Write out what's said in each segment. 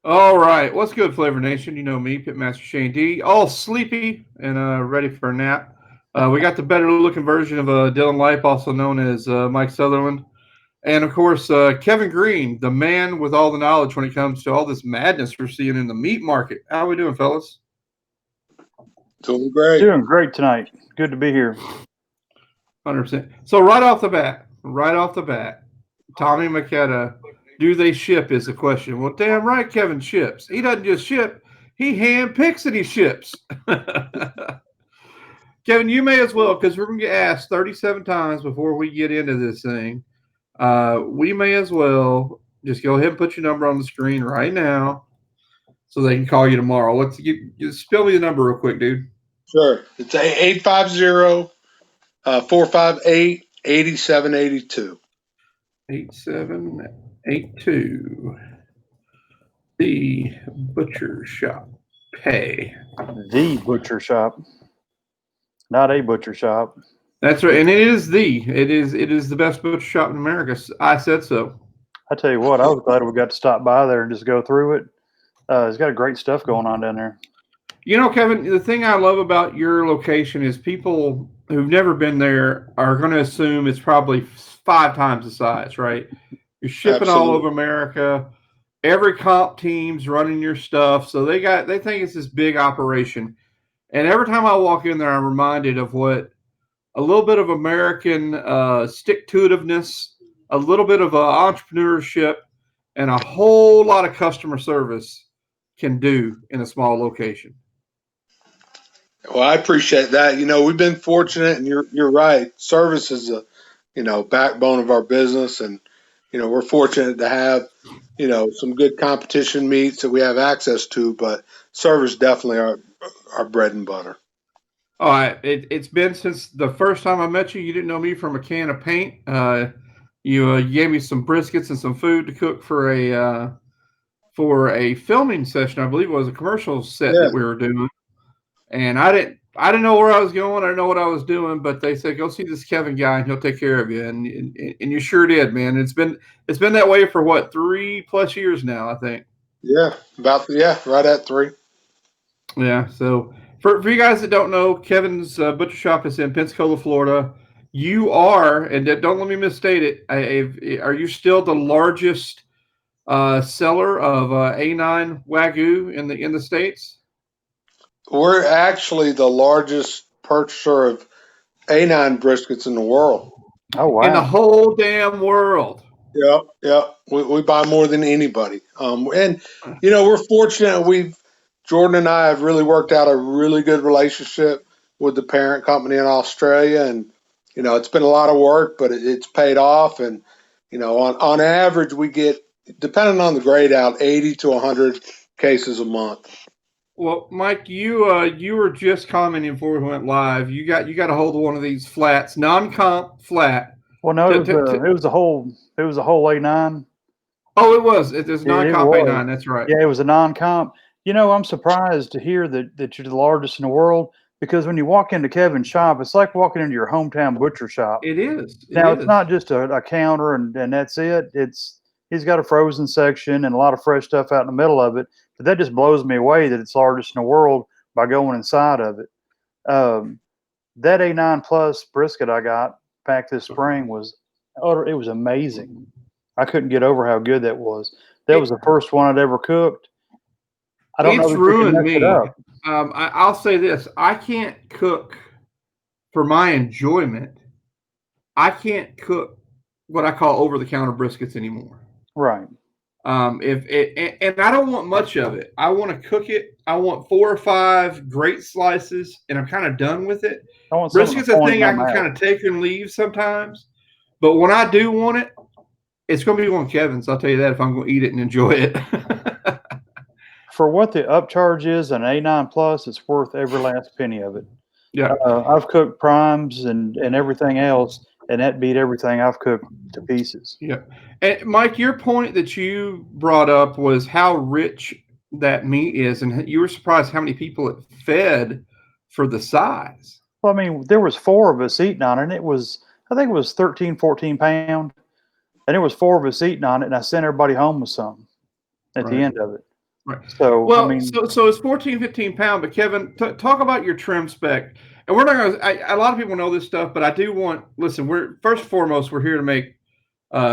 All right, what's good, Flavor Nation? You know me, Pitmaster Shane D, all sleepy and ready for a nap. We got the better looking version of Dylan Lipe, also known as Mike Sutherland, and of course Kevin Green, the man with all the knowledge when it comes to all this madness we're seeing in the meat market. How are we doing, fellas? Doing great. Doing great tonight. Good to be here. 100%. So right off the bat, Tommy McKetta, do they ship is the question. Well, damn right, Kevin ships. He doesn't just ship; he hand picks and he ships. Kevin, you may as well, because we're going to get asked 37 times before we get into this thing. We may as well just go ahead and put your number on the screen right now so they can call you tomorrow. Let's spell me the number real quick, dude. Sure. It's 850 458 8782. 8782. The Butcher Shop. Pay. The butcher shop, not a butcher shop. That's right, and it is the best butcher shop in America. I said so. I tell you what, I was glad we got to stop by there and just go through it. It's got great stuff going on down there. You know, Kevin, the thing I love about your location is people who've never been there are going to assume it's probably 5 times the size, right? You're shipping all over America. Every comp team's running your stuff, so they think it's this big operation. And every time I walk in there, I'm reminded of what a little bit of American stick-to-itiveness, a little bit of entrepreneurship, and a whole lot of customer service can do in a small location. Well, I appreciate that. We've been fortunate, and you're right. Service is a backbone of our business, and we're fortunate to have some good competition meets that we have access to. But service definitely our bread and butter. All right, it's been since the first time I met you. You didn't know me from a can of paint. You gave me some briskets and some food to cook for a filming session. I believe it was a commercial set that we were doing. And I didn't know where I was going. I didn't know what I was doing, but they said, go see this Kevin guy and he'll take care of you. And you sure did, man. It's been that way for what, 3+ years now, I think. Yeah, right at 3. Yeah. So for you guys that don't know, Kevin's butcher shop is in Pensacola, Florida. You are, and don't let me misstate it. Are you still the largest seller of A9 Wagyu in the States? We're actually the largest purchaser of A9 briskets in the world. Oh, wow. In the whole damn world. Yeah. We buy more than anybody. And we're fortunate. Jordan and I have really worked out a really good relationship with the parent company in Australia, and it's been a lot of work, but it's paid off. And on average, we get, depending on the grade out, 80 to 100 cases a month. Well, Mike, you were just commenting before we went live. You got a hold of one of these flats, non-comp flat. Well, no, it was a whole A9. Oh, it was. It's non-comp A9. That's right. Yeah, it was a non-comp. I'm surprised to hear that you're the largest in the world, because when you walk into Kevin's shop, it's like walking into your hometown butcher shop. It is. It's not just a counter and that's it. He's got a frozen section and a lot of fresh stuff out in the middle of it. But that just blows me away that it's largest in the world by going inside of it. That A9 Plus brisket I got packed this spring it was amazing. I couldn't get over how good that was. That was the first one I'd ever cooked. I don't know. It's ruined me. I'll say this: I can't cook for my enjoyment. I can't cook what I call over-the-counter briskets anymore. Right. And I don't want much of it. I want to cook it. I want 4 or 5 great slices, and I'm kind of done with it. Brisket's a thing I can kind of take and leave sometimes, but when I do want it, it's going to be one of Kevin's. I'll tell you that, if I'm going to eat it and enjoy it. For what the upcharge is an A9 Plus, it's worth every last penny of it. Yeah, I've cooked primes and everything else, and that beat everything I've cooked to pieces. Yeah. And Mike, your point that you brought up was how rich that meat is, and you were surprised how many people it fed for the size. Well, I mean, there was 4 of us eating on it, and I think it was 13, 14 pounds, and it was 4 of us eating on it, and I sent everybody home with some at the end of it. Right. So, I Well, mean, so it's 14, 15 pound. But Kevin, talk about your trim spec. And we're not going to. A lot of people know this stuff, but I do want. Listen, we're first and foremost, we're here to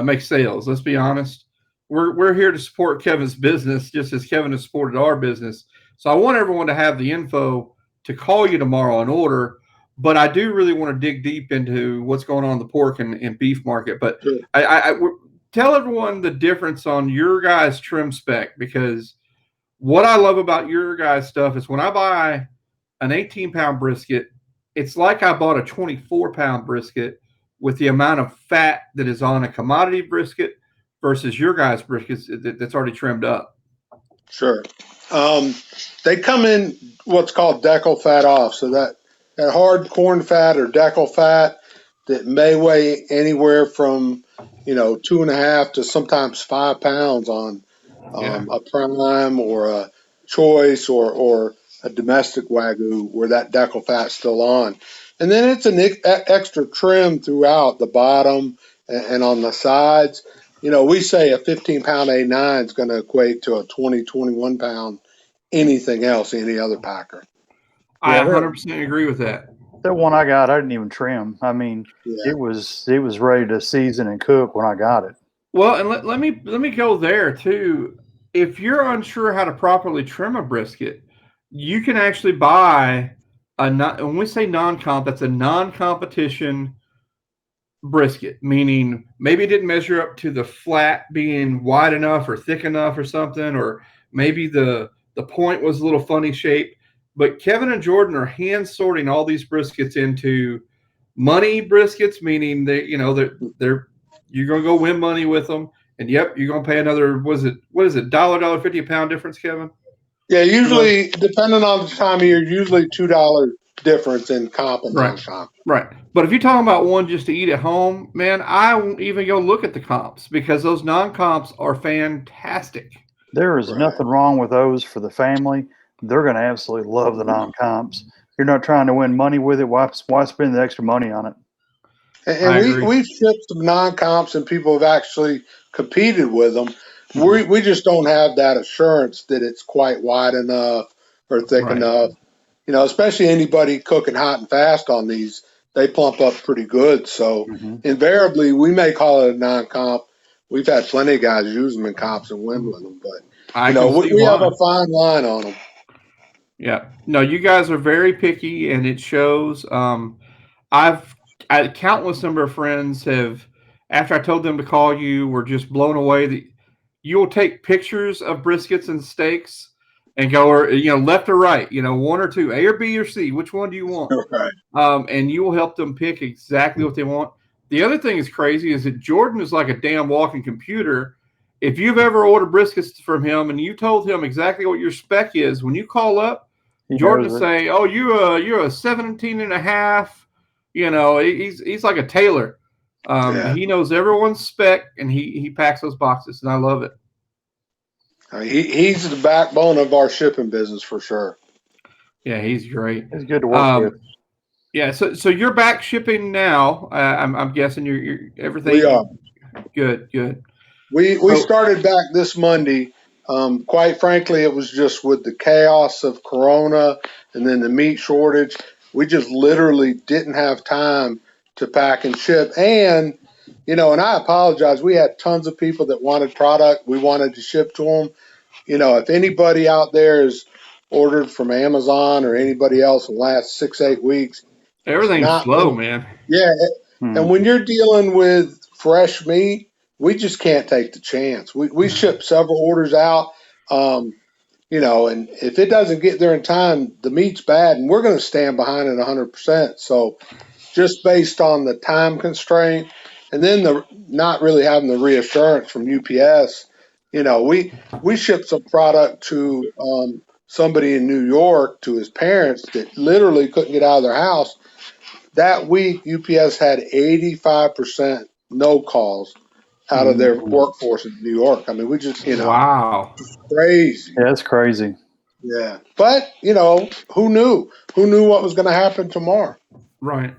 make sales. Let's be honest. We're here to support Kevin's business, just as Kevin has supported our business. So I want everyone to have the info to call you tomorrow and order. But I do really want to dig deep into what's going on in the pork and beef market. But Sure. tell everyone the difference on your guys' trim spec, because what I love about your guys' stuff is when I buy an 18-pound brisket, it's like I bought a 24-pound brisket with the amount of fat that is on a commodity brisket versus your guys' briskets that's already trimmed up. Sure. They come in what's called decal fat off. So that hard corn fat or decal fat that may weigh anywhere from, 2.5 to sometimes 5 pounds on a prime or a choice or a domestic wagyu where that decal fat's still on. And then it's an extra trim throughout the bottom and on the sides. We say a 15-pound A9 is going to equate to a 20, 21-pound anything else, any other packer. I Yeah, 100% agree with that. that one I got, I didn't even trim. I mean, Yeah. it was ready to season and cook when I got it. Well, and let me go there too. If you're unsure how to properly trim a brisket, you can actually buy when we say non-comp, that's a non-competition brisket, meaning maybe it didn't measure up to the flat being wide enough or thick enough or something, or maybe the point was a little funny shape. But Kevin and Jordan are hand sorting all these briskets into money briskets, meaning they're you're gonna go win money with them, and yep, you're gonna pay another what is it $1.50 a pound difference, Kevin? Yeah, usually, depending on the time of year, usually $2 difference in comp and Right. non-comp. Right. But if you're talking about one just to eat at home, man, I won't even go look at the comps because those non-comps are fantastic. There is Right. nothing wrong with those for the family. They're going to absolutely love the non-comps. You're not trying to win money with it. Why spend the extra money on it? And I agree. we've shipped some non-comps and people have actually competed with them. Mhm. We just don't have that assurance that it's quite wide enough or thick Right. enough. Especially anybody cooking hot and fast on these, they plump up pretty good. So invariably, we may call it a non-comp. We've had plenty of guys use them in comps and win with them, but I can see we have why. a fine line on them. Yeah. No, you guys are very picky, and it shows. I've a countless number of friends have, after I told them to call you, were just blown away that you'll take pictures of briskets and steaks and go, or left or right, one or two, A or B or C, which one do you want? Right. And you will help them pick exactly what they want. The other thing is crazy is that Jordan is like a damn walking computer. If you've ever ordered briskets from him and you told him exactly what your spec is, when you call up, He Jordan knows will it. say, "Oh, you're a 17 and a half." He's like a tailor. Yeah. He knows everyone's spec and he packs those boxes, and I love it. He's the backbone of our shipping business for sure. Yeah, he's great. It's good to work with. Yeah, so you're back shipping now. I'm guessing you're everything. We are. Good. We So, started back this Monday. Quite frankly, it was just with the chaos of Corona and then the meat shortage. We just literally didn't have time to pack and ship. And I apologize. We had tons of people that wanted product. We wanted to ship to them. If anybody out there has ordered from Amazon or anybody else in the last 6-8 weeks, it's everything's not slow, been. man. Yeah, and Mhm. when you're dealing with fresh meat, we just can't take the chance. We ship several orders out, and if it doesn't get there in time, the meat's bad, and we're going to stand behind it 100%. So just based on the time constraint, and then the not really having the reassurance from UPS, we shipped some product to somebody in New York to his parents that literally couldn't get out of their house. That week, UPS had 85% no calls out of their workforce in New York. I mean, we just, Wow. crazy. Yeah, that's crazy. Yeah. But, who knew? Who knew what was going to happen tomorrow? Right.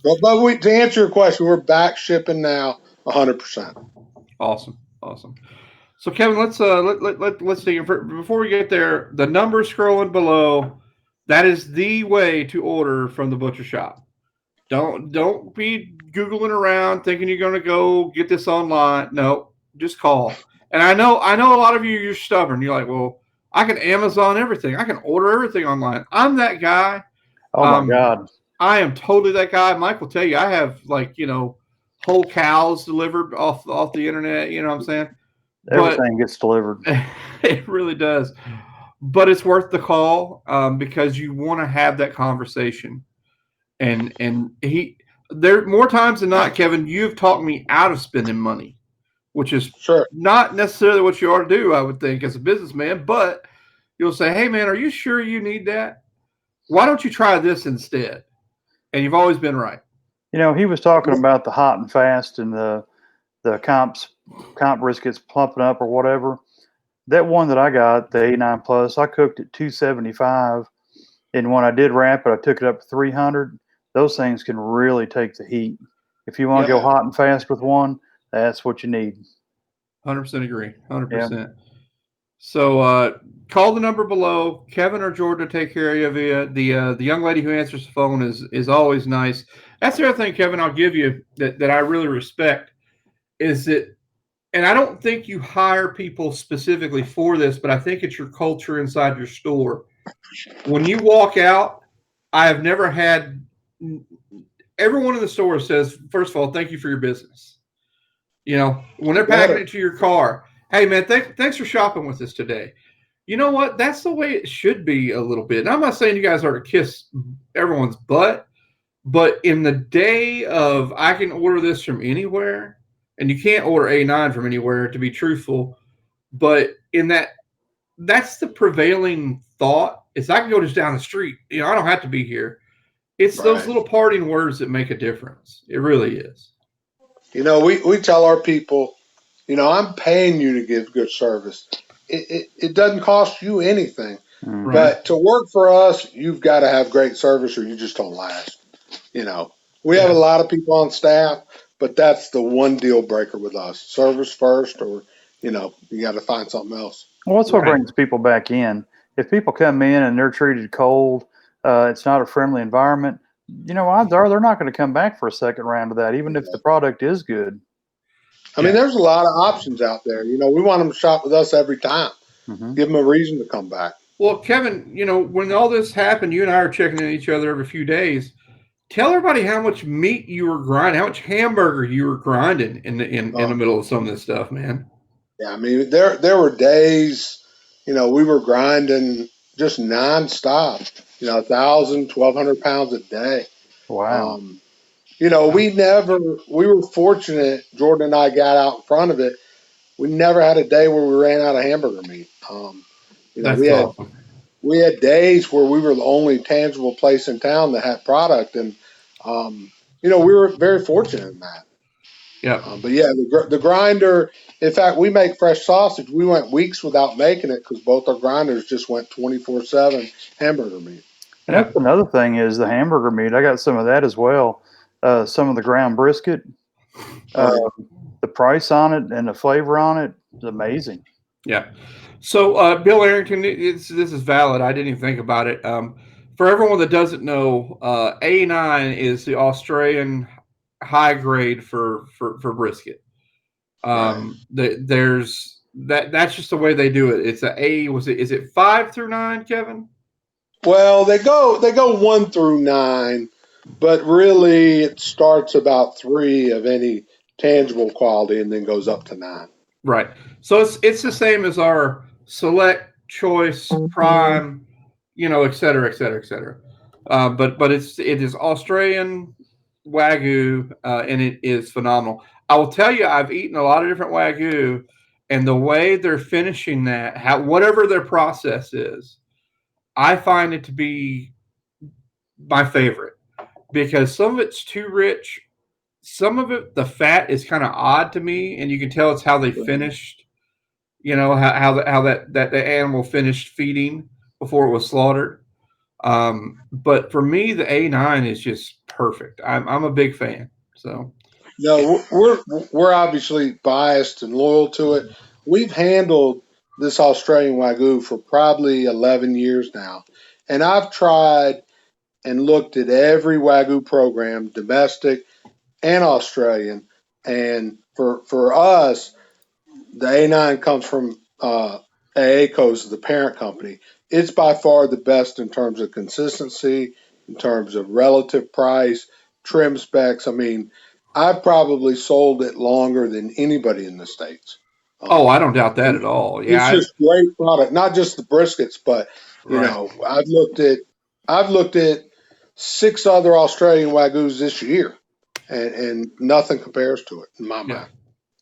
But to answer your question, we're back shipping now 100%. Awesome. So Kevin, let's see. Before we get there, the number scrolling below, that is the way to order from the butcher shop. Don't be googling around thinking you're going to go get this online. No, just call. And I know a lot of you're stubborn. You're like, well, I can Amazon everything. I can order everything online. I'm that guy. Oh my God. I am totally that guy. Mike will tell you I have whole cows delivered off the internet. You know what I'm saying? Everything gets delivered. It really does. But it's worth the call because you want to have that conversation. And there more times than not, Kevin, you've talked me out of spending money, which is not necessarily what you ought to do, I would think, as a businessman. But you'll say, "Hey, man, are you sure you need that? Why don't you try this instead?" And you've always been right. He was talking about the hot and fast and the comp briskets plumping up or whatever. That one that I got, the 89 plus, I cooked at 275, and when I did wrap it, I took it up to 300. Those things can really take the heat. If you want to go hot and fast with one, that's what you need. 100% agree. 100%. Yeah. So call the number below. Kevin or Jordan to take care of you. The young lady who answers the phone is always nice. That's the other thing, Kevin, I'll give you that I really respect is that, and I don't think you hire people specifically for this, but I think it's your culture inside your store. When you walk out, I have never had everyone in the store says, first of all, thank you for your business. When they're packing it to your car, hey, man, thanks for shopping with us today. You know what? That's the way it should be a little bit. And I'm not saying you guys are to kiss everyone's butt, but in the day of I can order this from anywhere, and you can't order A9 from anywhere, to be truthful, but that's the prevailing thought is I can go just down the street. I don't have to be here. It's those little parting words that make a difference. It really is. We tell our people, I'm paying you to give good service. It doesn't cost you anything. Right. But to work for us, you've got to have great service or you just don't last. We have a lot of people on staff, but that's the one deal breaker with us. Service first or, you got to find something else. Well, that's what brings people back in. If people come in and they're treated cold, it's not a friendly environment, odds are they're not going to come back for a second round of that, even if the product is good. I mean, there's a lot of options out there. We want them to shop with us every time. Mm-hmm. Give them a reason to come back. Well, Kevin, when all this happened, you and I are checking in each other every few days. Tell everybody how much meat you were grinding, how much hamburger you were grinding in the middle of some of this stuff, man. Yeah, I mean, there were days, we were grinding just nonstop, 1,000, 1,200 pounds a day. Wow. We were fortunate, Jordan and I got out in front of it. We never had a day where we ran out of hamburger meat. We had days where we were the only tangible place in town that had product. And, we were very fortunate in that. Yeah. But yeah, the grinder, in fact, we make fresh sausage. We went weeks without making it because both our grinders just went 24/7 hamburger meat. And that's another thing is the hamburger meat. I got some of that as well. Some of the ground brisket, the price on it and the flavor on it is amazing. Yeah. So, Bill Arrington, this is valid. I didn't even think about it. For everyone that doesn't know, A9 is the Australian high grade for brisket. There's that's just the way they do it. It's is it 5 through 9, Kevin? Well, they go 1 through 9, but really it starts about 3 of any tangible quality and then goes up to 9. Right. So it's the same as our select, choice, prime, et cetera, et cetera, et cetera. But it is Australian Wagyu, and it is phenomenal. I will tell you, I've eaten a lot of different Wagyu, and the way they're finishing that, whatever their process is, I find it to be my favorite because some of it's too rich. Some of it, the fat is kind of odd to me, and you can tell it's how they finished. How that animal finished feeding before it was slaughtered. But for me, the A9 is just perfect. I'm a big fan. So no, we're obviously biased and loyal to it. we've handled this Australian Wagyu for probably 11 years now. And I've tried and looked at every Wagyu program, domestic and Australian. And for us, the A9 comes from AACO's, the parent company. It's by far the best in terms of consistency, in terms of relative price, trim specs. I mean, I've probably sold it longer than anybody in the States. Oh, I don't doubt that at all. It's Yeah, just great product, not just the briskets, but right. I've looked at 6 other Australian Wagyus this year, and nothing compares to it in my Yeah. mind.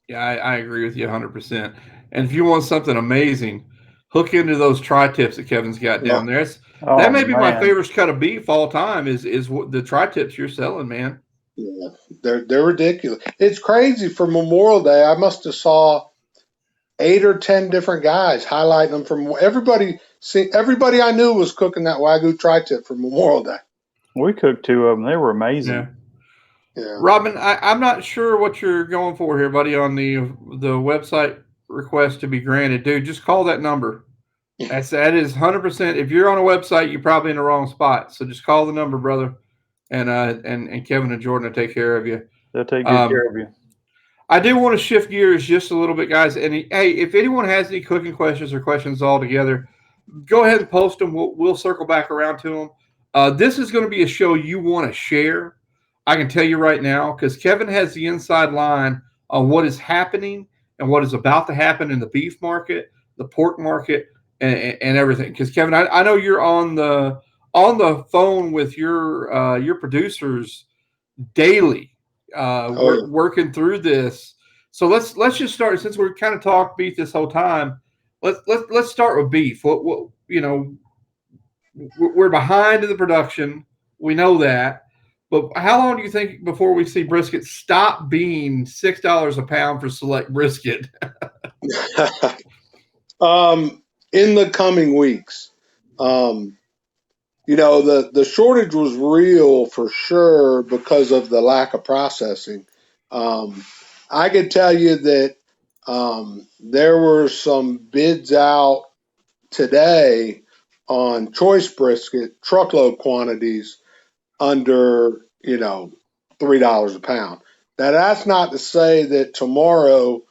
Yeah, I agree with you 100%. And if you want something amazing, hook into those tri-tips that Kevin's got down Well, there. That Oh may be my man, favorite cut of beef all time is what the tri-tips you're selling, man. yeah, they're ridiculous. It's crazy for Memorial Day. I must have saw 8 or 10 different guys highlighting them from everybody. See, everybody I knew was cooking that Wagyu tri-tip for Memorial Day. we cooked 2 of them. They were Yeah. amazing. Yeah. Robin, I'm not sure what you're going for here, buddy, on the website request to be granted. Dude, just call that number. That is 100%. If you're on a website, you're probably in the wrong spot. So just call the number, brother, and Kevin and Jordan will take care of you. They'll take good care of you. I do want to shift gears just a little bit, guys. And hey, if anyone has any cooking questions or questions altogether, go ahead and post them. We'll circle back around to them. This is going to be a show you want to share. I can tell you right now, because Kevin has the inside line on what is happening and what is about to happen in the beef market, the pork market, and everything. Because Kevin, I know you're on the phone with your producers daily, Oh yeah. working through this. So let's just start, since we're kind of talked beef this whole time. Let's start with beef. What we're behind in the production. We know that. But how long do you think before we see brisket stop being $6 a pound for select brisket? In the coming weeks, the shortage was real for sure because of the lack of processing. I could tell you that there were some bids out today on choice brisket, truckload quantities under, $3 a pound. Now that's not to say that tomorrow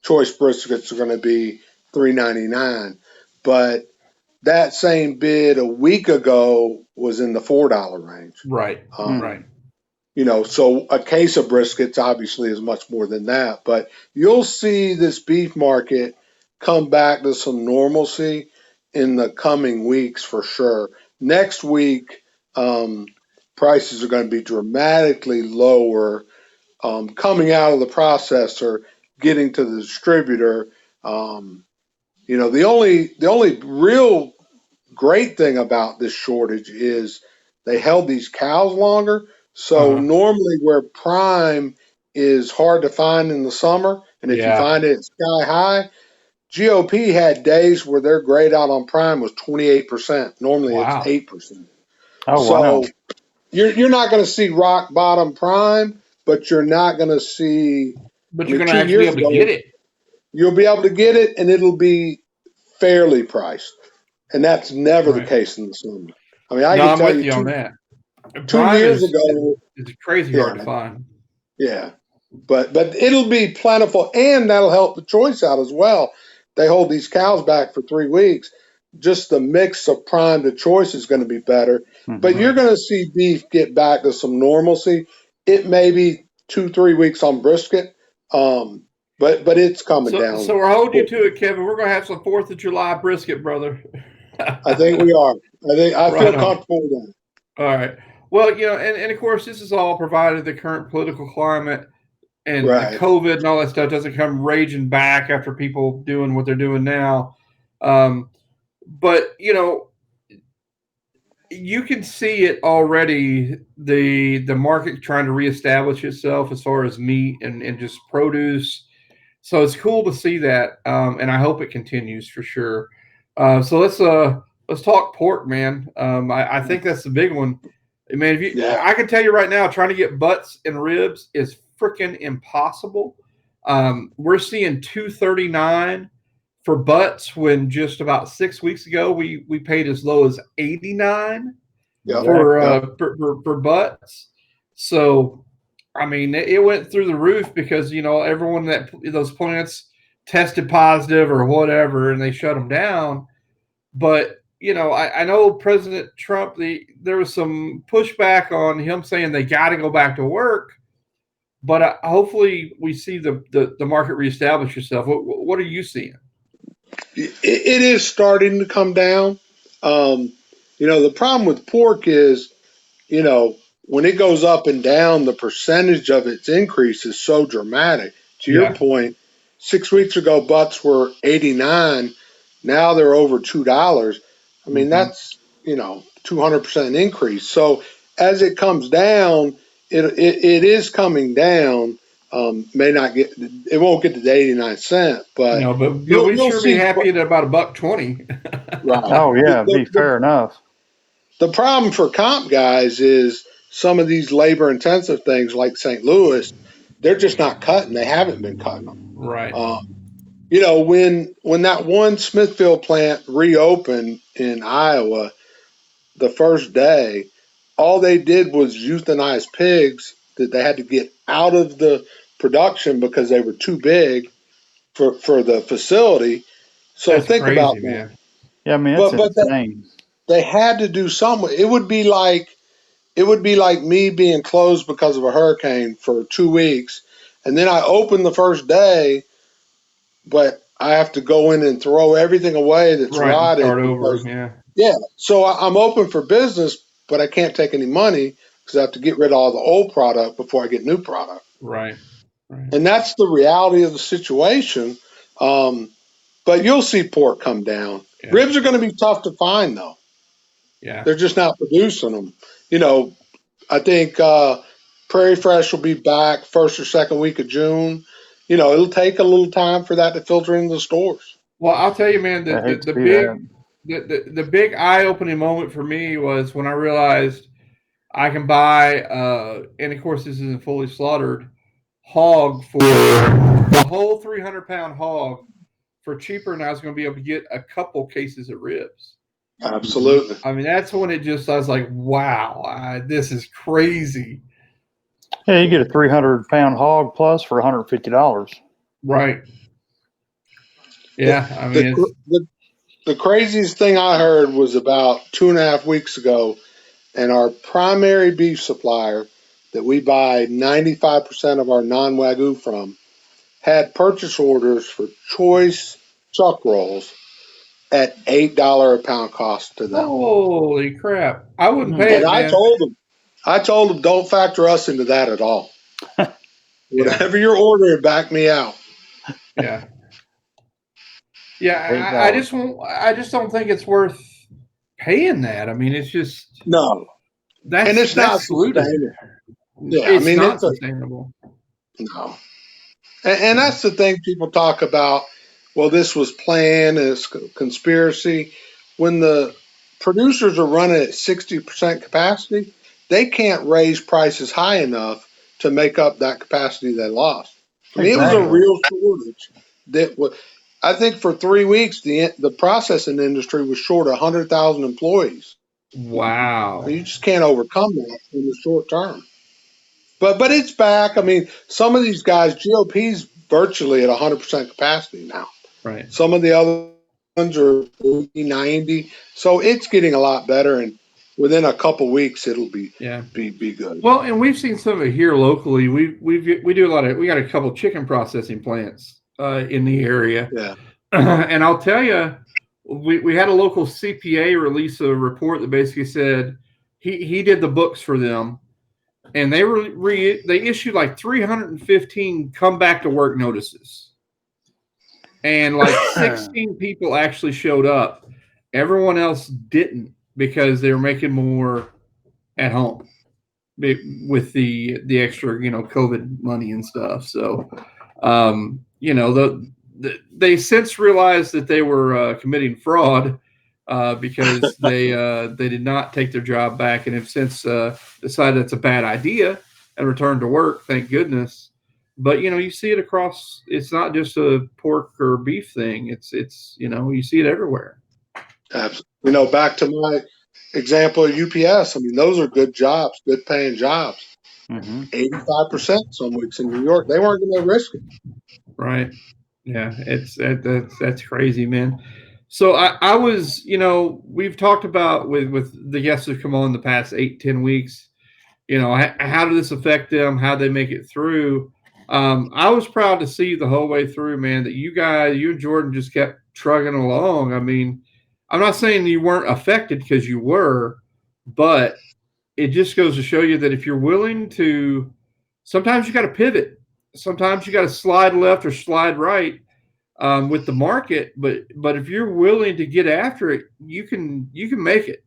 choice briskets are going to be $3.99, but that same bid a week ago was in the $4 range. Right. Right. So a case of briskets obviously is much more than that, but you'll see this beef market come back to some normalcy in the coming weeks for sure. Next week, prices are going to be dramatically lower, coming out of the processor, getting to the distributor. The only real great thing about this shortage is they held these cows longer. So normally where prime is hard to find in the summer, and if you Yeah. find it, it's sky high. GOP had days where their grade out on prime was 28%. Normally it's Wow. 8%. Oh So wow! you're not going to see rock bottom prime, but you're not going to see. But I you're mean, going to 2 actually be years able to ago, get it. you'll be able to get it, and it'll be fairly priced, and that's never the Right. case in the summer. I mean, I No, can I'm tell with you you on two that. two Prime years is ago. crazy Yeah, hard to find. yeah, but it'll be plentiful, and that'll help the choice out as well. They hold these cows back for 3 weeks. Just the mix of prime to choice is going to be better, but Mm-hmm. you're Right. going to see beef get back to some normalcy. It may be 2-3 weeks on brisket, but it's coming So down. we're holding you to it, Kevin. We're going to have some 4th of July brisket, brother. I think we are. I feel Right on. comfortable with that. All right. Well, and of course, this is all provided the current political climate and the Right. COVID and all that stuff doesn't come raging back after people doing what they're doing now. But you can see it already, the market trying to reestablish itself as far as meat and just produce. So it's cool to see that, and I hope it continues for sure. So let's talk pork, man. I think that's the big one. Man, Yeah. I can tell you right now, trying to get butts and ribs is freaking impossible. We're seeing $239 for butts when just about 6 weeks ago we paid as low as 89 Yep. for butts. So I mean, it went through the roof because everyone that those plants tested positive or whatever, and they shut them down. But I know President Trump. There was some pushback on him saying they got to go back to work. But hopefully, we see the market reestablish itself. What are you seeing? It is starting to come down. The problem with pork is, when it goes up and down, the percentage of its increase is so dramatic. To your point, 6 weeks ago, butts were 89. Now they're over $2. I mean, that's, 200% increase. So as it comes down, it is coming down. It won't get to the 89 cent, but No, but you'll we sure see be happy at about $1.20. Right. Oh yeah, be fair enough. The problem for comp guys is some of these labor intensive things like St. Louis, they're just not cutting. They haven't been cutting them. Right. When that one Smithfield plant reopened in Iowa, the first day, all they did was euthanize pigs that they had to get out of the production because they were too big for the facility. So That's think crazy, about that. man. Yeah, I mean, it's insane. They had to do something. It would be like me being closed because of a hurricane for 2 weeks, and then I open the first day, but I have to go in and throw everything away that's Right, and rotted. start over. Yeah. So I'm open for business, but I can't take any money because I have to get rid of all the old product before I get new product. Right. And that's the reality of the situation. But you'll see pork come down. Yeah. Ribs are going to be tough to find, though. Yeah. They're just not producing them. I think Prairie Fresh will be back first or second week of June. It'll take a little time for that to filter into the stores. Well, I'll tell you, man, I hate to be that. the big eye-opening moment for me was when I realized I can buy, and of course this isn't fully slaughtered, hog for the whole 300-pound hog for cheaper, and I was going to be able to get a couple cases of ribs. Absolutely. I mean, that's when I was like, wow, this is crazy. Yeah, you get a 300-pound hog plus for $150. Right. Yeah, I mean, the craziest thing I heard was about 2.5 weeks ago, and our primary beef supplier that we buy 95% of our non-Wagyu from had purchase orders for choice chuck rolls at $8 a pound cost to them. Holy crap! I wouldn't pay it, And man. I told them, don't factor us into that at all. Whatever you're ordering, back me out. Yeah. Yeah, I just don't think it's worth paying that. I mean, it's just no. And it's not sustainable. Yeah, it's not sustainable. No. And that's the thing people talk about. Well, this was planned and it's conspiracy. When the producers are running at 60% capacity, they can't raise prices high enough to make up that capacity they lost. I mean, It was a real shortage. I think for 3 weeks, the processing industry was short 100,000 employees. Wow. You just can't overcome that in the short term. But it's back. I mean, some of these guys, GOP's virtually at 100% capacity now. Right. Some of the other ones are 80, 90. So it's getting a lot better, and within a couple weeks, it'll be good. Well, and we've seen some of it here locally. We do a lot of. We got a couple chicken processing plants in the area. Yeah. And I'll tell you, we had a local CPA release a report that basically said he did the books for them. And they issued like 315 come back to work notices, and like 16 people actually showed up. Everyone else didn't because they were making more at home with the extra COVID money and stuff. So they since realized that they were committing fraud. Because they did not take their job back and have since decided that's a bad idea and returned to work. Thank goodness. But you see it across. It's not just a pork or beef thing. It's you see it everywhere. Absolutely. Back to my example of UPS. I mean, those are good jobs, good paying jobs. Mm-hmm. 85% some weeks in New York, they weren't going to risk it. Right. Yeah. That's crazy, man. So I was we've talked about with the guests who've come on the past 8-10 weeks. How did this affect them? How they make it through? I was proud to see the whole way through, man. That you and Jordan just kept trugging along. I mean, I'm not saying you weren't affected because you were, but it just goes to show you that if you're willing to, sometimes you got to pivot. Sometimes you got to slide left or slide right with the market. But if you're willing to get after it, you can make it.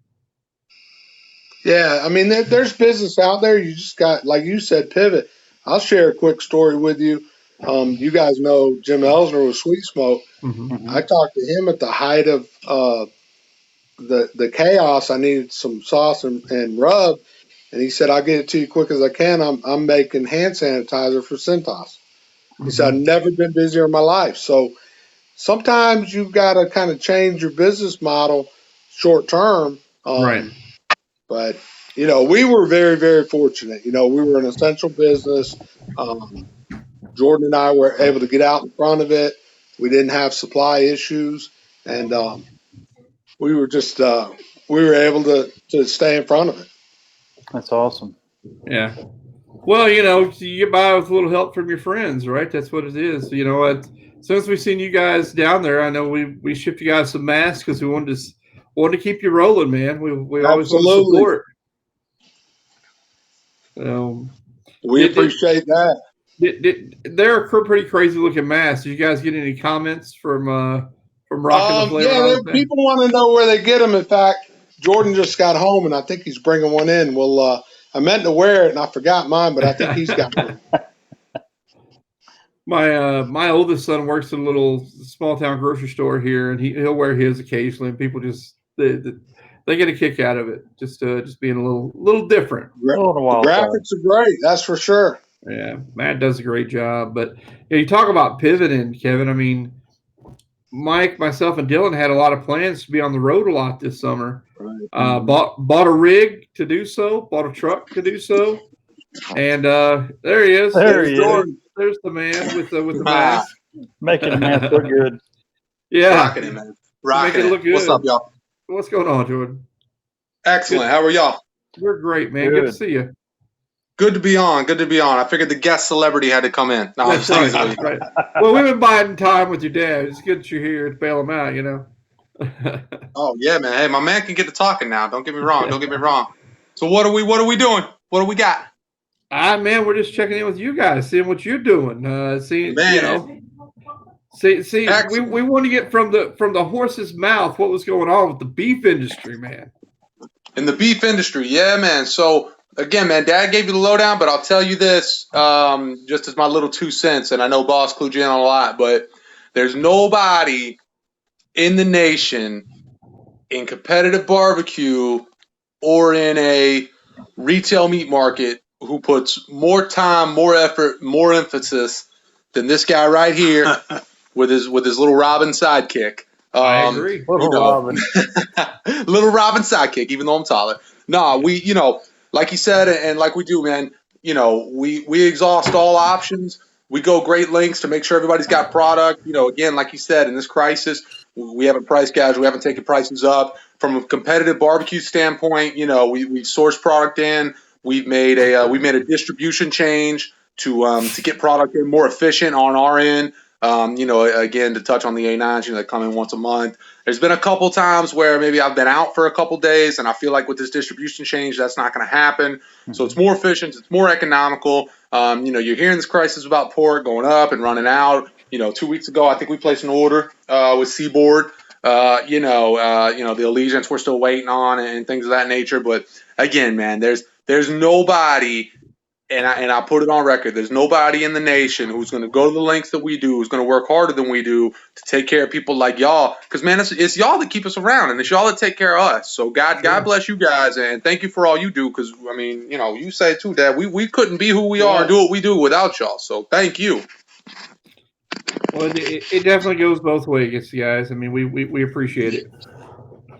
Yeah, I mean, there's business out there. You just got, like you said, pivot. I'll share a quick story with you. You guys know Jim Elsner with Sweet Smoke. Mm-hmm. Mm-hmm. I talked to him at the height of the chaos. I needed some sauce and rub, and he said, "I'll get it to you quick as I can. I'm making hand sanitizer for Centos." He said, "I've Mm-hmm. never been busier in my life." So sometimes you've got to kind of change your business model short term. Right. But we were very, very fortunate. We were an essential business. Um, Jordan and I were able to get out in front of it. We didn't have supply issues, and we were just we were able to stay in front of it. That's awesome. Yeah. Well, you get by with a little help from your friends, right? That's what it is. As soon as we seen you guys down there, I know we shipped you guys some masks because we wanted to keep you rolling, man. We always want to Absolutely, support. Um, we did, did, appreciate that. they're pretty crazy looking masks. Did you guys get any comments from rocking the flavor Yeah, on thing? people want to know where they get them. In fact, Jordan just got home, and I think he's bringing one in. Well, I meant to wear it, and I forgot mine, but I think he's got one. My oldest son works at a little small town grocery store here, and he'll wear his occasionally. And people just they get a kick out of it, just being a little different. A little The wild side. graphics are great, that's for sure. Yeah, Matt does a great job. But you talk about pivoting, Kevin. I mean, Mike, myself, and Dylan had a lot of plans to be on the road a lot this summer. Right. Bought a rig to do so, bought a truck to do so, and there he is. There he is. Jordan. There's the man with the Ah, mask. Making the man look good. Yeah, rocking it, man. Rocking Make it it. look good. What's up, y'all? What's going on, Jordan? Excellent. How are y'all? We're great, man. Good to Good. see you. Good to be on. Good to be on. I figured the guest celebrity had to come in. No, I'm That's right. teasing you. That's right. Well, we've been biding time with your dad. It's good that you're here to bail him out. Oh yeah, man. Hey, my man can get to talking now. Don't get me wrong. Don't get me wrong. So what are we doing? What do we got? Man, we're just checking in with you guys, seeing what you're doing. See, Man. see, we Excellent. want to get from the horse's mouth what was going on with the beef industry, man. In the beef industry, yeah, man. So again, man, Dad gave you the lowdown, but I'll tell you this, just as my little 2 cents, and I know Boss clued you in on a lot, but there's nobody in the nation in competitive barbecue or in a retail meat market who puts more time, more effort, more emphasis than this guy right here with his little Robin sidekick. I agree. Little Robin. Little Robin sidekick, even though I'm taller. Nah, we, like you said, and like we do, man, we exhaust all options. We go great lengths to make sure everybody's got product. Again, like you said, in this crisis, we haven't price gouged. We haven't taken prices up. From a competitive barbecue standpoint, we source product in. We've made a distribution change to get product in more efficient on our end. Again, to touch on the A9s, they come in once a month. There's been a couple times where maybe I've been out for a couple days, and I feel like with this distribution change, that's not going to happen. So it's more efficient, it's more economical. You're hearing this crisis about pork going up and running out. 2 weeks ago, I think we placed an order with Seaboard. The Allegiance we're still waiting on and things of that nature. But again, man, there's nobody and I put it on record. There's nobody in the nation who's going to go to the lengths that we do, who's going to work harder than we do to take care of people like y'all. Because man, it's y'all that keep us around, and it's y'all that take care of us. So God bless you guys, and thank you for all you do. Because I mean, you know, you say too, Dad, we couldn't be who we are and do what we do without y'all. So thank you. Well, it definitely goes both ways, guys. I mean, we appreciate it.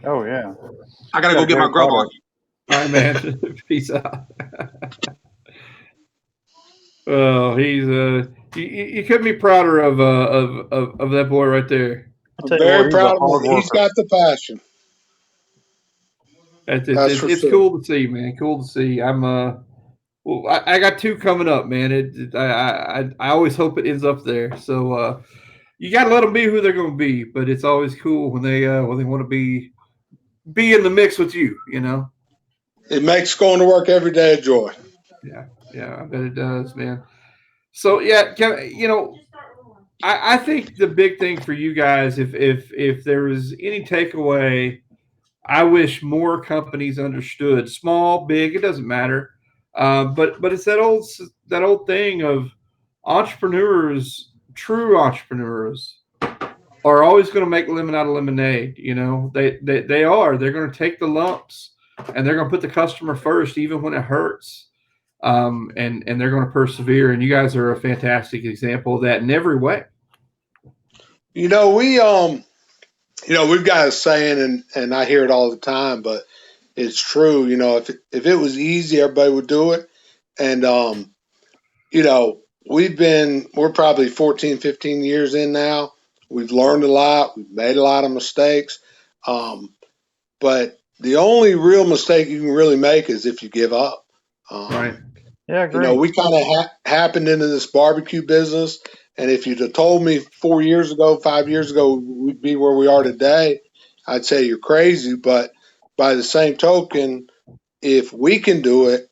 Oh yeah. I gotta go get my grub on. All right, man. Peace out. Oh, he's you couldn't be prouder of that boy right there. I'll I'm tell you what, very proud of hard him. He's worker. got the passion. It's cool to see, man. Cool to see. I'm well, I got 2 coming up, man. I always hope it ends up there. So you got to let them be who they're going to be. But it's always cool when they want to be in the mix with you. You know. It makes going to work every day a joy. Yeah, I bet it does, man. So yeah, you know, I think the big thing for you guys, if there was any takeaway, I wish more companies understood, small, big, it doesn't matter. But it's that old thing of entrepreneurs, true entrepreneurs, are always going to make lemon out of lemonade. You know, they are. They're going to take the lumps and they're going to put the customer first, even when it hurts. And they're going to persevere. And you guys are a fantastic example of that in every way. You know, we've got a saying, and I hear it all the time, but it's true. You know, if it was easy, everybody would do it. And you know, we're probably 14, 15 years in now. We've learned a lot. We've made a lot of mistakes. But the only real mistake you can really make is if you give up. Right. Yeah, I You agree. know, we kind of happened into this barbecue business. And if you'd have told me 4 years ago, 5 years ago, we'd be where we are today, I'd say you're crazy. But by the same token, if we can do it,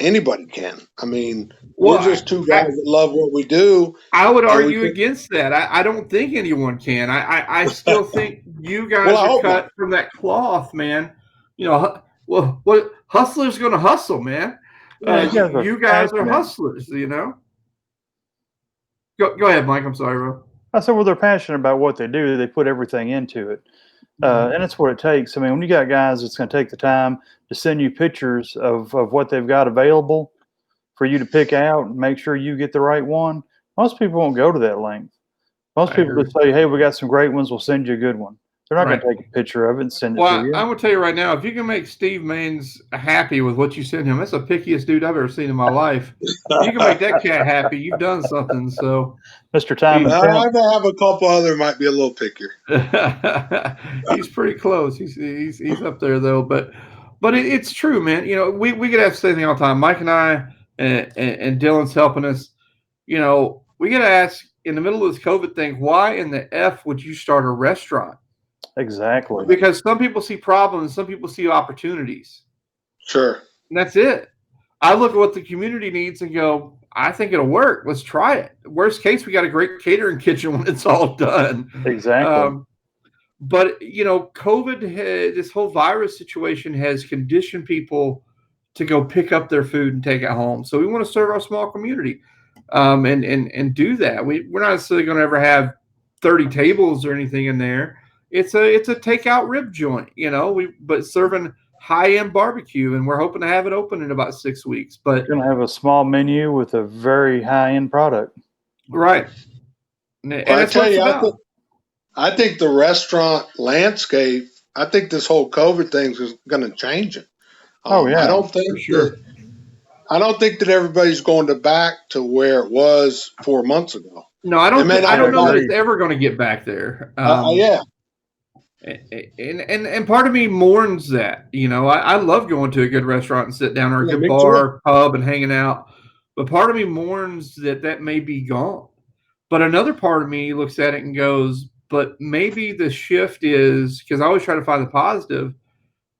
anybody can. I mean, we're just 2 guys that love what we do. I would argue against that. I don't think anyone can. I still think you guys are cut from that cloth, man. You know, well, what hustlers going to hustle, man. You guys are hustlers, you know. Go ahead, Mike. I'm sorry, bro. I said, well, they're passionate about what they do. They put everything into it. And that's what it takes. I mean, when you got guys that's going to take the time to send you pictures of what they've got available for you to pick out and make sure you get the right one, most people won't go to that length. Most people just say, hey, we got some great ones. We'll send you a good one. They're not going to take a picture of it and send it to you. I'm going to tell you right now, if you can make Steve Maines happy with what you send him, that's the pickiest dude I've ever seen in my life. If you can make that cat happy, you've done something. So, Mr. Time, I have a couple other might be a little pickier. He's pretty close. He's up there though. But it's true, man. You know, we could have to say anything all the time. Mike and I and Dylan's helping us. You know, we got to ask in the middle of this COVID thing, why in the F would you start a restaurant? Exactly. Because some people see problems, some people see opportunities. Sure. And that's it. I look at what the community needs and go, I think it'll work. Let's try it. Worst case, we got a great catering kitchen when it's all done. Exactly. But, you know, COVID, this whole virus situation has conditioned people to go pick up their food and take it home. So we want to serve our small community and do that. We're not necessarily going to ever have 30 tables or anything in there. It's a takeout rib joint, you know, but serving high-end barbecue, and we're hoping to have it open in about 6 weeks. But you're going to have a small menu with a very high-end product. Right. And I tell you, I think the restaurant landscape, I think this whole COVID thing is going to change it. Oh yeah, I don't think that everybody's going back to where it was 4 months ago. No, I don't know that it's ever going to get back there. Yeah. And part of me mourns that. You know, I love going to a good restaurant and sit down, or a good bar, pub, and hanging out. But part of me mourns that may be gone. But another part of me looks at it and goes, but maybe the shift is, because I always try to find the positive,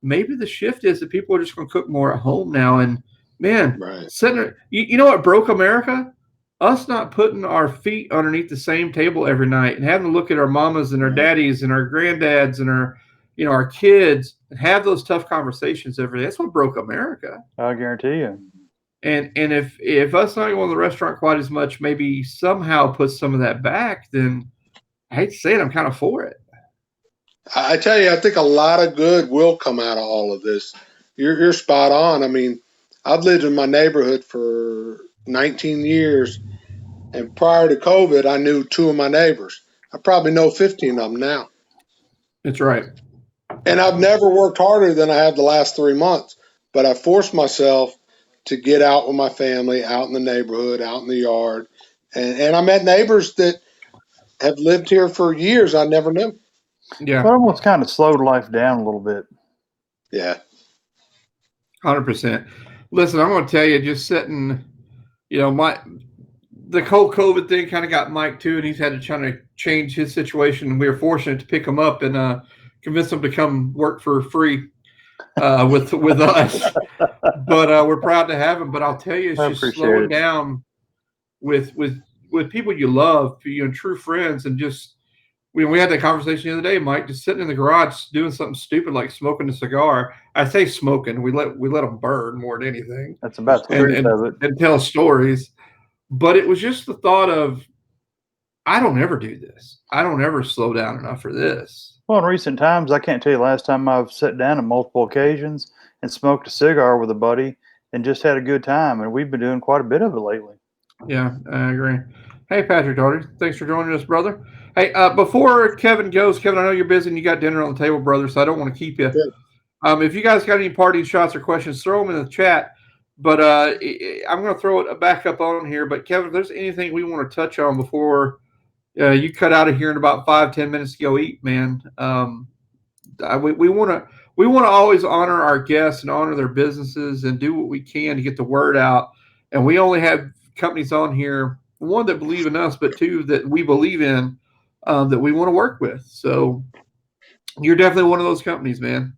maybe the shift is that people are just going to cook more at home now. And man, you know what broke America? Us not putting our feet underneath the same table every night and having to look at our mamas and our daddies and our granddads and our kids and have those tough conversations every day. That's what broke America. I guarantee you. And if us not going to the restaurant quite as much, maybe somehow put some of that back, then I hate to say it, I'm kind of for it. I tell you, I think a lot of good will come out of all of this. You're spot on. I mean, I've lived in my neighborhood for 19 years, and prior to COVID, I knew 2 of my neighbors. I probably know 15 of them now. That's right. And I've never worked harder than I have the last 3 months, but I forced myself to get out with my family, out in the neighborhood, out in the yard. And I met neighbors that have lived here for years I never knew. Yeah. But almost kind of slowed life down a little bit. Yeah. 100%. Listen, I'm going to tell you, just sitting, the whole COVID thing kind of got Mike too, and he's had to try to change his situation. And we were fortunate to pick him up and convince him to come work for free with us. But we're proud to have him. But I'll tell you, it's just slowing down with people you love, true friends, and just we had that conversation the other day, Mike, just sitting in the garage doing something stupid like smoking a cigar. I say smoking, we let them burn more than anything. That's about the truth of it. And tell stories. But it was just the thought of, I don't ever do this. I don't ever slow down enough for this. Well, in recent times, I can't tell you last time I've sat down on multiple occasions and smoked a cigar with a buddy and just had a good time. And we've been doing quite a bit of it lately. Yeah, I agree. Hey, Patrick Doherty, thanks for joining us, brother. Hey, before Kevin goes, Kevin, I know you're busy and you got dinner on the table, brother, so I don't want to keep you. If you guys got any parting shots or questions, throw them in the chat. But I'm going to throw it back up on here. But, Kevin, if there's anything we want to touch on before you cut out of here in about 5-10 minutes to go eat, man, we want to always honor our guests and honor their businesses and do what we can to get the word out. And we only have companies on here, one, that believe in us, but two, that we believe in, that we want to work with. So you're definitely one of those companies, man.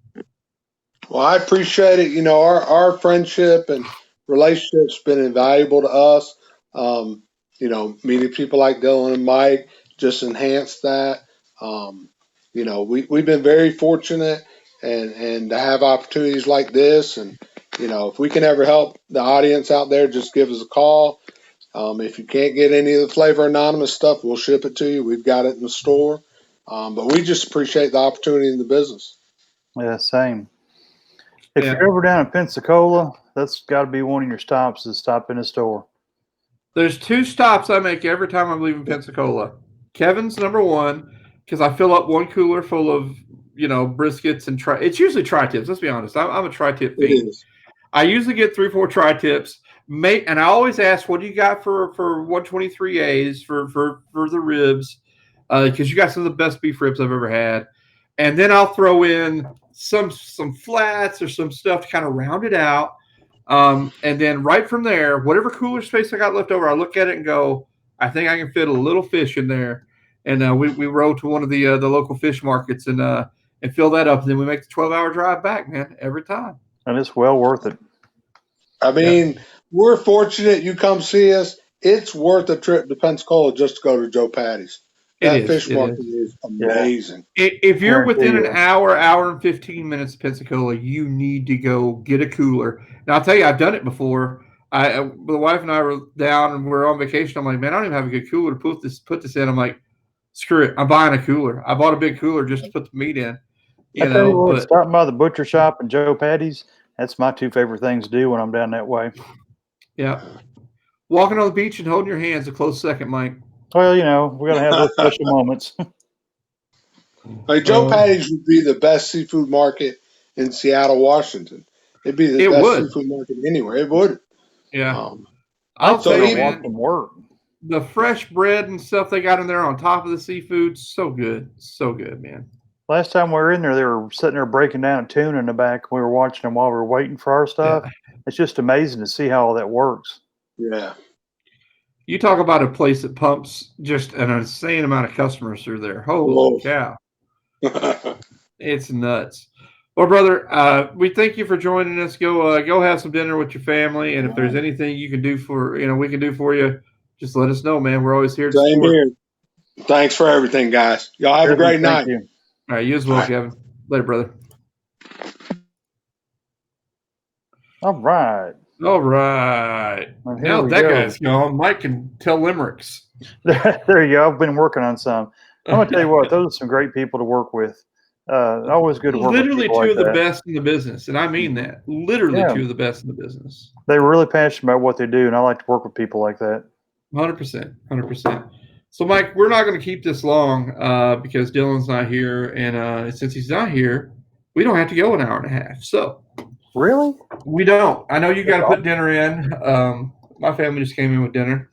Well, I appreciate it. Our friendship and relationship's been invaluable to us. Meeting people like Dylan and Mike just enhanced that. We've been very fortunate and to have opportunities like this. And, if we can ever help the audience out there, just give us a call. If you can't get any of the Flavor Anonymous stuff, we'll ship it to you. We've got it in the store. But we just appreciate the opportunity in the business. Yeah, same. If you're ever down in Pensacola, that's got to be one of your stops, is stop in the store. There's 2 stops I make every time I'm leaving Pensacola. Kevin's number 1, because I fill up 1 cooler full of, briskets and it's usually tri-tips. Let's be honest. I'm a tri-tip fiend. I usually get 3-4 tri-tips. And I always ask, what do you got for 123As for the ribs? Because you got some of the best beef ribs I've ever had. And then I'll throw in some flats or some stuff to kind of round it out. And then right from there, whatever cooler space I got left over, I look at it and go, I think I can fit a little fish in there. And we roll to one of the local fish markets and fill that up. And then we make the 12-hour drive back, man, every time. And it's well worth it. I mean, we're fortunate you come see us. It's worth a trip to Pensacola just to go to Joe Patty's. That fish market is amazing. If you're within an hour and 15 minutes of Pensacola, you need to go get a cooler. Now, I'll tell you, I've done it before. The wife and I were down and we're on vacation. I'm like, man, I don't even have a good cooler to put this in. I'm like, screw it. I'm buying a cooler. I bought a big cooler just to put the meat in. Stopping by the butcher shop and Joe Patty's, that's my 2 favorite things to do when I'm down that way. Yeah. Walking on the beach and holding your hands a close second, Mike. Well, we're going to have those special moments. Like Joe Patty's would be the best seafood market in Seattle, Washington. It'd be the best seafood market anywhere. It would. Yeah. I'll tell say, you, man, work. The fresh bread and stuff they got in there on top of the seafood, so good. So good, man. Last time we were in there, they were sitting there breaking down a tuna in the back. We were watching them while we were waiting for our stuff. Yeah. It's just amazing to see how all that works. Yeah. You talk about a place that pumps just an insane amount of customers through there. Holy cow. It's nuts. Well, brother, we thank you for joining us. Go have some dinner with your family. And if there's anything you can do we can do for you, just let us know, man. We're always here to support. Same here. Thanks for everything, guys. Y'all have a great night. You. All right, you as well, Kevin. Later, brother. All right. All right. Well, here Now we that go. guy's gone, Mike can tell limericks. There you go. I've been working on some. I'm gonna tell you what; those are some great people to work with. Always good to work with Literally people two like of the that. best in the business, and I mean Mhm. that. Literally Yeah. two of the best in the business. They're really passionate about what they do, and I like to work with people like that. 100%. 100%. So, Mike, we're not going to keep this long because Dylan's not here. And since he's not here, we don't have to go an hour and a half. So, Really? we don't. I know you got That's to put dinner in. My family just came in with dinner.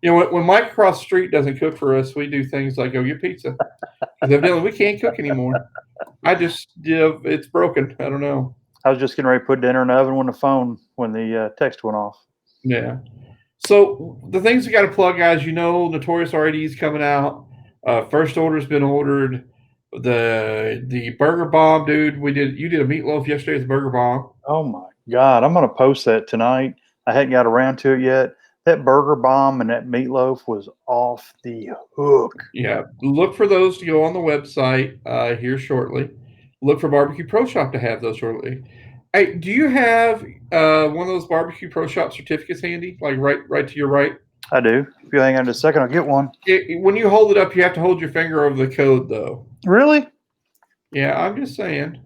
You know, when Mike across the street doesn't cook for us, we do things like go get pizza. Because evidently we can't cook anymore. It's broken. I don't know. I was just getting ready to put dinner in the oven when the text went off. Yeah. So the things you got to plug, guys. You know, Notorious RAD is coming out. First order's been ordered. The burger bomb, dude. You did a meatloaf yesterday. The burger bomb. Oh my God! I'm gonna post that tonight. I hadn't got around to it yet. That burger bomb and that meatloaf was off the hook. Yeah. Look for those to go on the website here shortly. Look for Barbecue Pro Shop to have those shortly. Hey, do you have one of those Barbecue Pro Shop certificates handy? Like right to your right? I do. If you hang on just a second, I'll get one. When you hold it up, you have to hold your finger over the code, though. Really? Yeah, I'm just saying.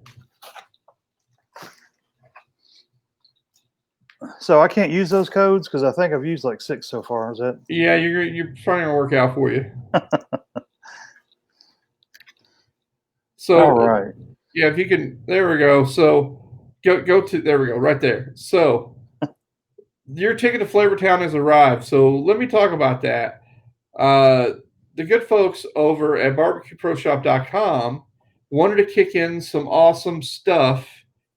So I can't use those codes because I think I've used like 6 so far. Is that? Yeah, you're trying to work out for you. So, All right. yeah, if you can, there we go. So, go to there we go, right there. So, your ticket to Flavortown has arrived. So, let me talk about that. The good folks over at barbecueproshop.com wanted to kick in some awesome stuff.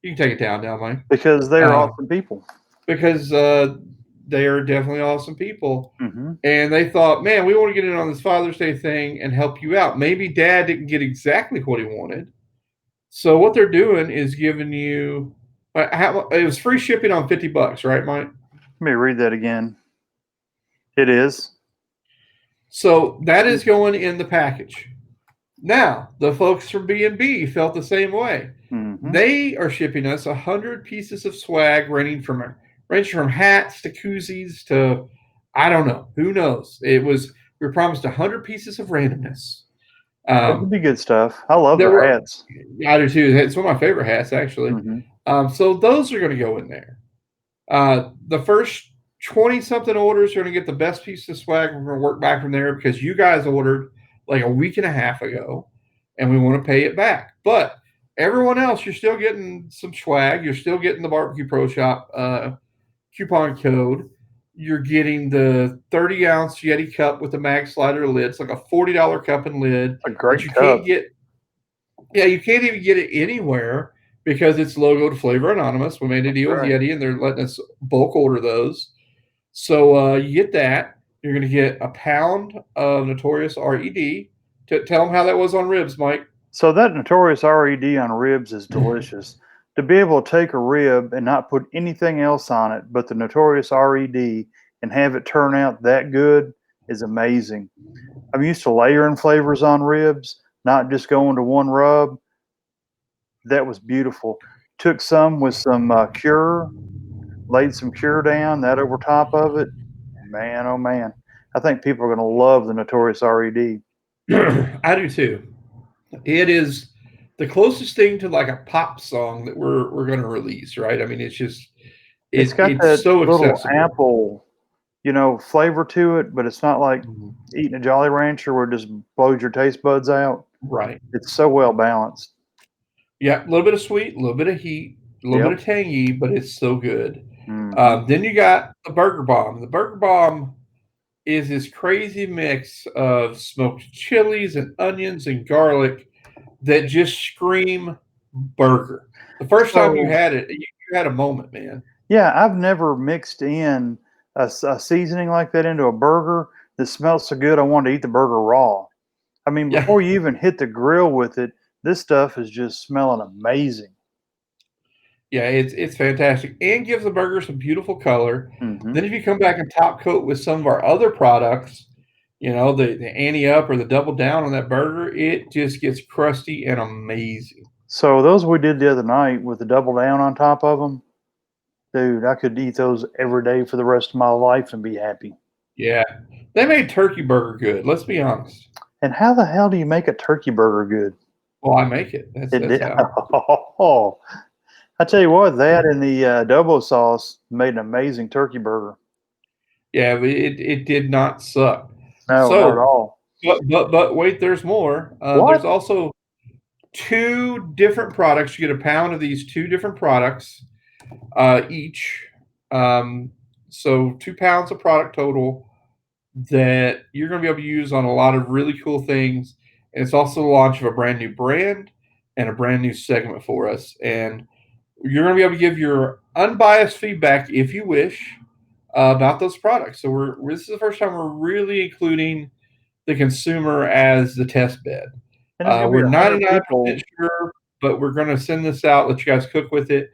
You can take it down now, Mike. Because they are awesome people. Because they are definitely awesome people. Mm-hmm. And they thought, man, we want to get in on this Father's Day thing and help you out. Maybe Dad didn't get exactly what he wanted. So what they're doing is giving you it was free shipping on $50, right, Mike? Let me read that again. It is. So that is going in the package. Now, the folks from B&B felt the same way. Mm-hmm. They are shipping us 100 pieces of swag ranging from hats to koozies to, I don't know, who knows. We were promised 100 pieces of randomness. That would be good stuff. I love their hats. I do too. It's one of my favorite hats, actually. Mm-hmm. So those are going to go in there. The first 20-something orders are going to get the best piece of swag. We're going to work back from there because you guys ordered like a week and a half ago, and we want to pay it back. But everyone else, you're still getting some swag. You're still getting the Barbecue Pro Shop coupon code. You're getting the 30-ounce Yeti cup with the mag slider lid. It's like a $40 cup and lid. A great you cup. Can't get. Yeah, you can't even get it anywhere because it's logoed Flavor Anonymous. We made a deal with Yeti, and they're letting us bulk order those. So you get that. You're going to get a pound of Notorious RED. Tell them how that was on ribs, Mike. So that Notorious RED on ribs is delicious. To be able to take a rib and not put anything else on it but the Notorious RED and have it turn out that good is amazing. I'm used to layering flavors on ribs, not just going to one rub. That was beautiful. Took some with some cure, laid some cure down, that over top of it. Man, oh man. I think people are going to love the Notorious RED. I do too. It is the closest thing to like a pop song that we're going to release, right? I mean, it's got that so little accessible. apple, flavor to it, but it's not like eating a Jolly Rancher where it just blows your taste buds out. Right. It's so well balanced. Yeah, a little bit of sweet, a little bit of heat, a little bit of tangy, but it's so good. Mm-hmm. Then you got the Burger Bomb. The Burger Bomb is this crazy mix of smoked chilies and onions and garlic that just scream burger. The first time you had it, you had a moment, man. Yeah, I've never mixed in a seasoning like that into a burger that smells so good I wanted to eat the burger raw. I mean, before you even hit the grill with it, this stuff is just smelling amazing. Yeah, it's fantastic and gives the burger some beautiful color. Mm-hmm. Then if you come back and top coat with some of our other products, the ante up or the double down on that burger, it just gets crusty and amazing. So those we did the other night with the double down on top of them, Dude, I could eat those every day for the rest of my life and be happy. Yeah, they made turkey burger good. Let's be honest. And how the hell do you make a turkey burger good? Well, I make it. That's how. Oh, I tell you what, that and the adobo sauce made an amazing turkey burger. Yeah, but it did not suck. No, not at So, all. but wait, there's more. There's What? also 2 different products. You get a pound of these 2 different products each. So 2 pounds of product total that you're going to be able to use on a lot of really cool things. And it's also the launch of a brand new brand and a brand new segment for us. And you're going to be able to give your unbiased feedback, if you wish, about those products. So this is the first time we're really including the consumer as the test bed. And it's gonna be We're 100 people. 99% sure, but we're going to send this out, let you guys cook with it,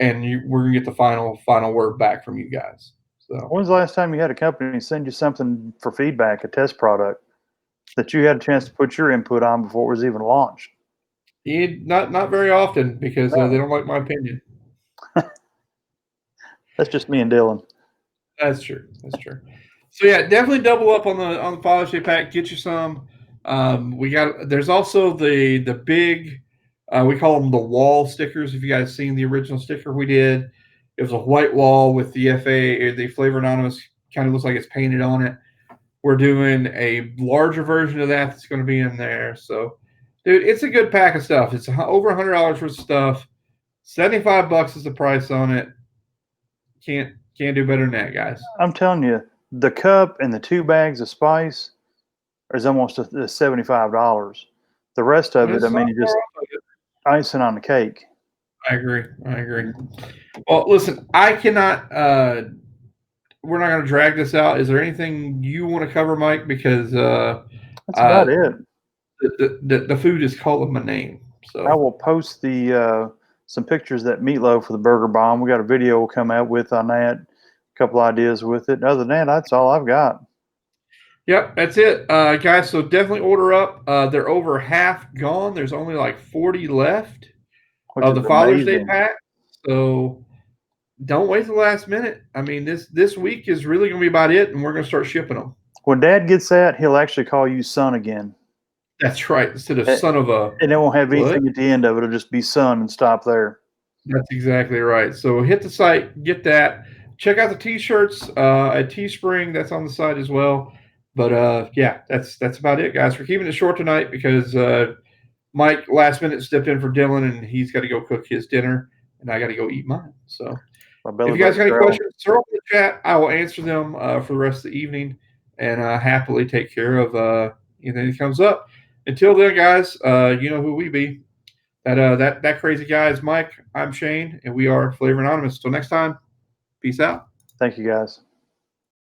and we're going to get the final word back from you guys. So When's the last time you had a company send you something for feedback, a test product, that you had a chance to put your input on before it was even launched? not very often because No. they don't like my opinion. That's just me and Dylan. That's true. That's true. So yeah, definitely double up on the Father's Day pack. Get you some. There's also the big, we call them the wall stickers. If you guys seen the original sticker we did, it was a white wall with the FA or the Flavor Anonymous, kind of looks like it's painted on it. We're doing a larger version of that that's going to be in there. So, dude, it's a good pack of stuff. It's over $100 worth of stuff. $75 is the price on it. Can't do better than that, guys. I'm telling you, the cup and the 2 bags of spice is almost $75. The rest of it, I mean, you just icing on the cake. I agree. Well, listen, I cannot. We're not going to drag this out. Is there anything you want to cover, Mike? Because That's about it. the food is calling my name. So I will post the some pictures of that meatloaf for the burger bomb. We got a video we'll come out with on that. A couple ideas with it. Other than that, that's all I've got. Yep, that's it, guys. So definitely order up. They're over half gone. There's only like 40 left of the Father's Day pack. So don't wait till the last minute. I mean, this week is really going to be about it, and we're going to start shipping them. When Dad gets that, he'll actually call you son again. That's right. Instead of son of a, and it won't have anything at the end of it. It'll just be son and stop there. That's exactly right. So hit the site, get that. Check out the T-shirts at Teespring. That's on the site as well. But yeah, that's about it, guys. We're keeping it short tonight because Mike last minute stepped in for Dylan, and he's got to go cook his dinner, and I got to go eat mine. So if you guys got any questions, throw them in the chat. I will answer them for the rest of the evening, and happily take care of anything that comes up. Until then, guys, you know who we be. That crazy guy is Mike. I'm Shane, and we are Flavor Anonymous. Till next time, peace out. Thank you, guys.